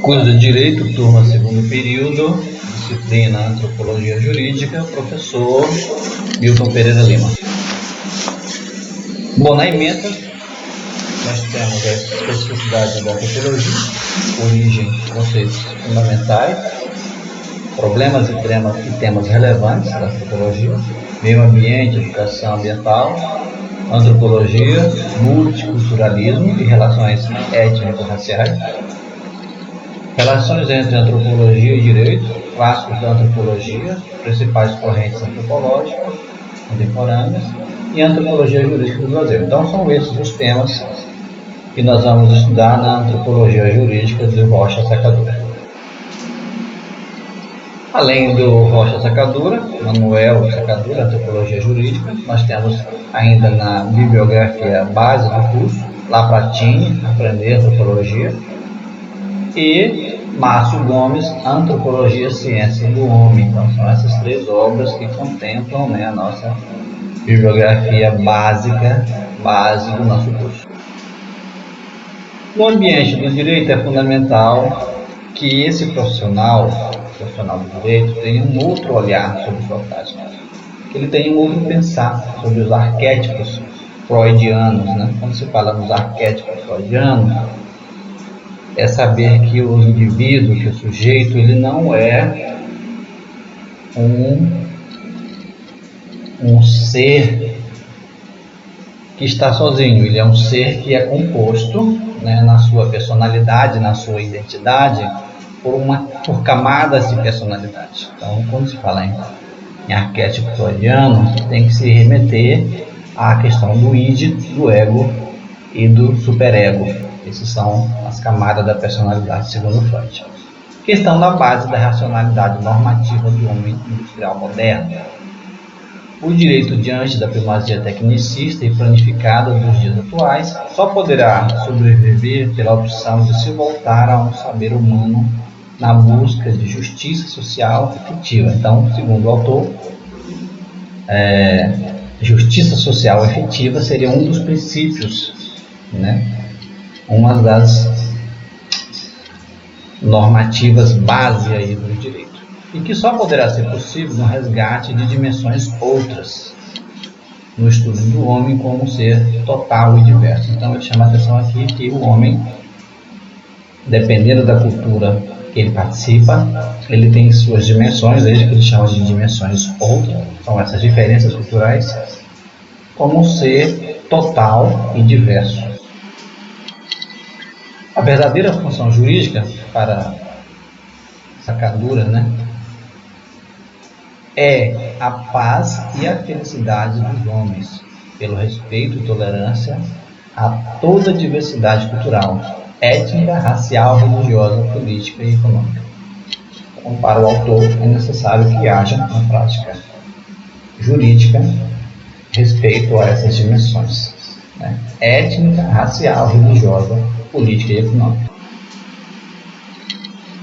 Curso de Direito, turma segundo período, disciplina Antropologia Jurídica, professor Milton Pereira Lima. Bom, na ementa, nós temos a especificidade da antropologia, origem, conceitos fundamentais, problemas e temas relevantes da antropologia, meio ambiente, educação ambiental, antropologia, multiculturalismo e relações étnico-raciais, relações entre antropologia e direito, clássicos da antropologia, principais correntes antropológicas contemporâneas e antropologia jurídica do Brasil. Então são esses os temas que nós vamos estudar na antropologia jurídica do Rocha Sacadura. Além do Rocha Sacadura, Manuel Sacadura, Antropologia Jurídica, nós temos ainda na bibliografia base do curso, Lapratini, Aprender Antropologia, e Márcio Gomes, Antropologia, Ciência do Homem. Então são essas três obras que contemplam, a nossa bibliografia básica, base do nosso curso. No ambiente do direito é fundamental que esse profissional do direito tenha um outro olhar sobre sua prática, que ele tenha um outro pensar sobre os arquétipos freudianos. Quando se fala nos arquétipos freudianos, é saber que o indivíduo, que o sujeito, ele não é um ser que está sozinho, ele é um ser que é composto, na sua personalidade, na sua identidade, por camadas de personalidade. Então, quando se fala em arquétipo freudiano, tem que se remeter à questão do id, do ego e do superego. Essas são as camadas da personalidade, segundo Freud, que estão na base da racionalidade normativa do homem industrial moderno. O direito, diante da primazia tecnicista e planificada dos dias atuais, só poderá sobreviver pela opção de se voltar a um saber humano na busca de justiça social efetiva. Então, segundo o autor, justiça social efetiva seria um dos princípios, uma das normativas base aí do direito, e que só poderá ser possível no resgate de dimensões outras, no estudo do homem como um ser total e diverso. Então ele chama a atenção aqui que o homem, dependendo da cultura que ele participa, ele tem suas dimensões, desde que ele chama de dimensões outras, são essas diferenças culturais, como um ser total e diverso. A verdadeira função jurídica para Sacadura, é a paz e a felicidade dos homens, pelo respeito e tolerância a toda diversidade cultural, étnica, racial, religiosa, política e econômica. Então, para o autor, é necessário que haja uma prática jurídica respeito a essas dimensões, étnica, racial, religiosa, política e econômica.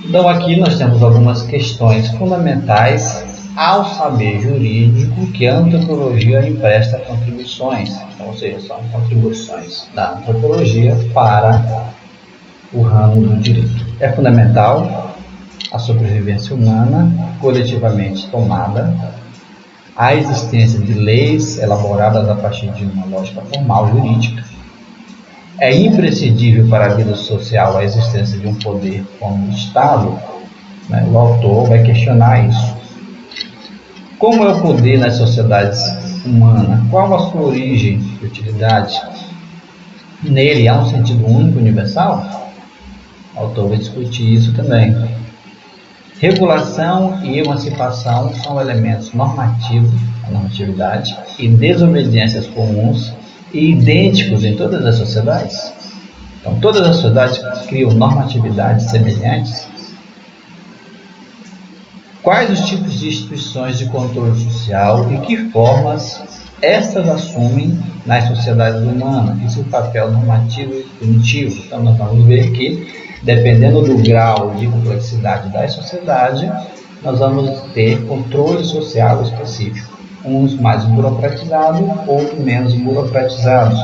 Então aqui nós temos algumas questões fundamentais ao saber jurídico que a antropologia empresta contribuições, ou seja, são contribuições da antropologia para o ramo do direito. É fundamental a sobrevivência humana coletivamente tomada, a existência de leis elaboradas a partir de uma lógica formal jurídica. É imprescindível para a vida social a existência de um poder como o Estado. O autor vai questionar isso. Como é o poder nas sociedades humanas? Qual a sua origem e utilidade? Nele há um sentido único universal? O autor vai discutir isso também. Regulação e emancipação são elementos normativos, a normatividade, e desobediências comuns e idênticos em todas as sociedades. Então, todas as sociedades criam normatividades semelhantes. Quais os tipos de instituições de controle social e que formas estas assumem nas sociedades humanas? Esse é o papel normativo e punitivo. Então, nós vamos ver que, dependendo do grau de complexidade da sociedade, nós vamos ter controle social específico. Uns mais burocratizados, outros menos burocratizados.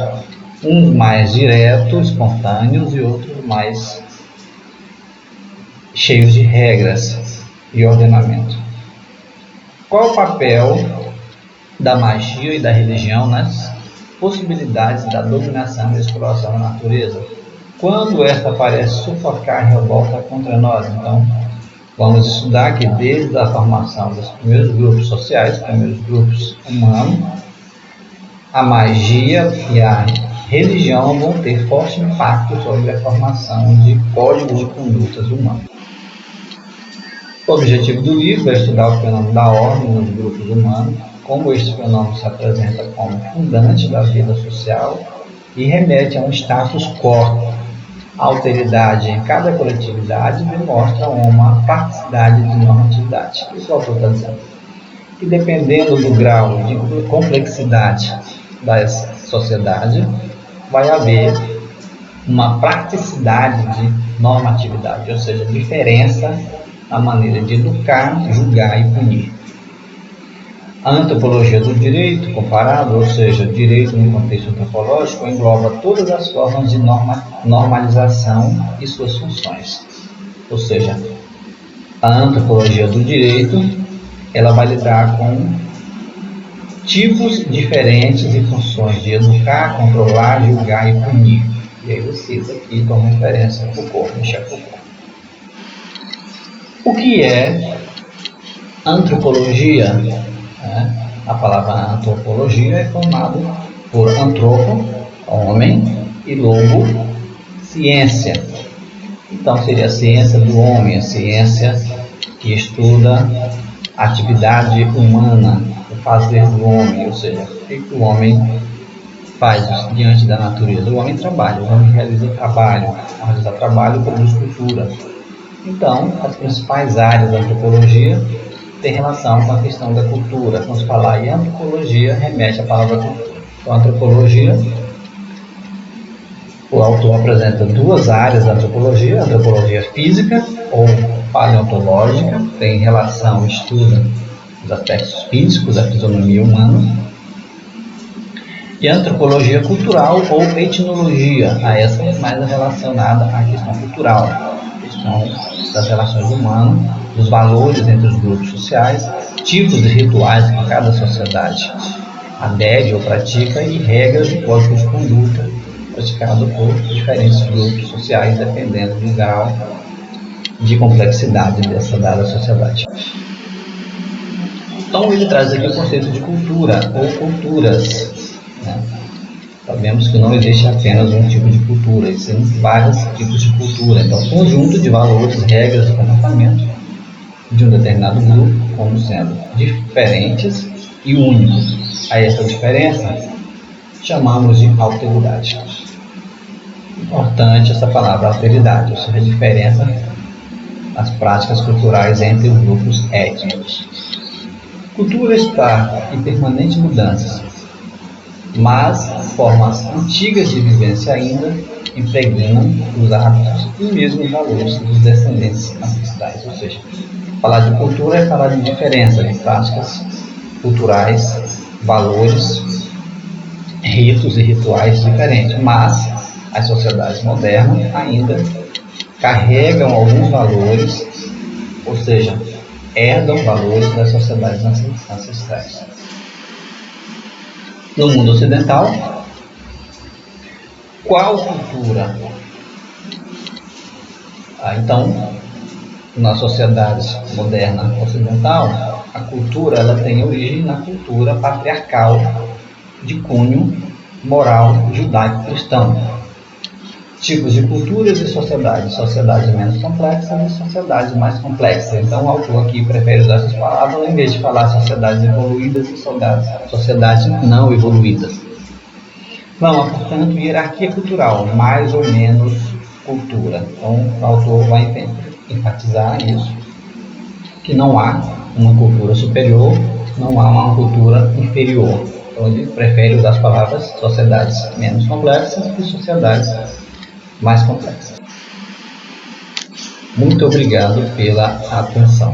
Uns mais diretos, espontâneos, e outros mais cheios de regras e ordenamento. Qual o papel da magia e da religião nas possibilidades da dominação e exploração da natureza? Quando esta parece sufocar a revolta contra nós, então, vamos estudar que desde a formação dos primeiros grupos sociais, primeiros grupos humanos, a magia e a religião vão ter forte impacto sobre a formação de códigos de condutas humanos. O objetivo do livro é estudar o fenômeno da ordem nos grupos humanos, como este fenômeno se apresenta como fundante da vida social e remete a um status quo. A alteridade em cada coletividade demonstra uma praticidade de normatividade. Isso que o autor está dizendo. E dependendo do grau de complexidade da sociedade, vai haver uma praticidade de normatividade, ou seja, diferença na maneira de educar, julgar e punir. A antropologia do direito comparado, ou seja, direito no contexto antropológico, engloba todas as formas de normalização e suas funções. Ou seja, a antropologia do direito, ela vai lidar com tipos diferentes e funções de educar, controlar, julgar e punir. E aí eu cito aqui como referência Foucault, Michel Foucault. O que é antropologia? A palavra antropologia é formada por antropo, homem, e logo, ciência. Então seria a ciência do homem, a ciência que estuda a atividade humana, o fazer do homem, ou seja, o que o homem faz diante da natureza. O homem trabalha, o homem realiza trabalho, ao realizar trabalho produz cultura. Então, as principais áreas da antropologia têm relação com a questão da cultura. Quando se falar em antropologia, remete à palavra cultura. Então, a antropologia, o autor apresenta duas áreas da antropologia: a antropologia física ou paleontológica, tem relação, estuda os aspectos físicos da fisionomia humana, e a antropologia cultural ou etnologia, a essa é mais relacionada à questão cultural, a questão das relações humanas, dos valores entre os grupos sociais, tipos de rituais que cada sociedade adere ou pratica e regras e códigos de conduta praticado por diferentes grupos sociais, dependendo do grau de complexidade dessa dada sociedade. Então ele traz aqui o conceito de cultura ou culturas. Sabemos que não existe apenas um tipo de cultura, existem vários tipos de cultura. Então, conjunto de valores, regras e comportamentos de um determinado grupo como sendo diferentes e únicos. A essa diferença chamamos de alteridade. Importante essa palavra alteridade, ou seja, a diferença nas práticas culturais entre os grupos étnicos. Cultura está em permanente mudança, mas formas antigas de vivência ainda impregnam os hábitos e mesmo os valores dos descendentes ancestrais. Ou seja, falar de cultura é falar de diferença de práticas culturais, valores, ritos e rituais diferentes, mas as sociedades modernas ainda carregam alguns valores, ou seja, herdam valores das sociedades ancestrais. No mundo ocidental, qual cultura? Então, na sociedade moderna ocidental, a cultura ela tem origem na cultura patriarcal de cunho moral judaico-cristão. Tipos de culturas e sociedades: sociedades menos complexas e sociedades mais complexas. Então o autor aqui prefere usar essas palavras em vez de falar sociedades evoluídas e sociedades não evoluídas. Vamos, portanto, hierarquia cultural, mais ou menos cultura. Então o autor vai enfatizar isso, que não há uma cultura superior, não há uma cultura inferior. Então ele prefere usar as palavras sociedades menos complexas e sociedades mais complexas. Muito obrigado pela atenção.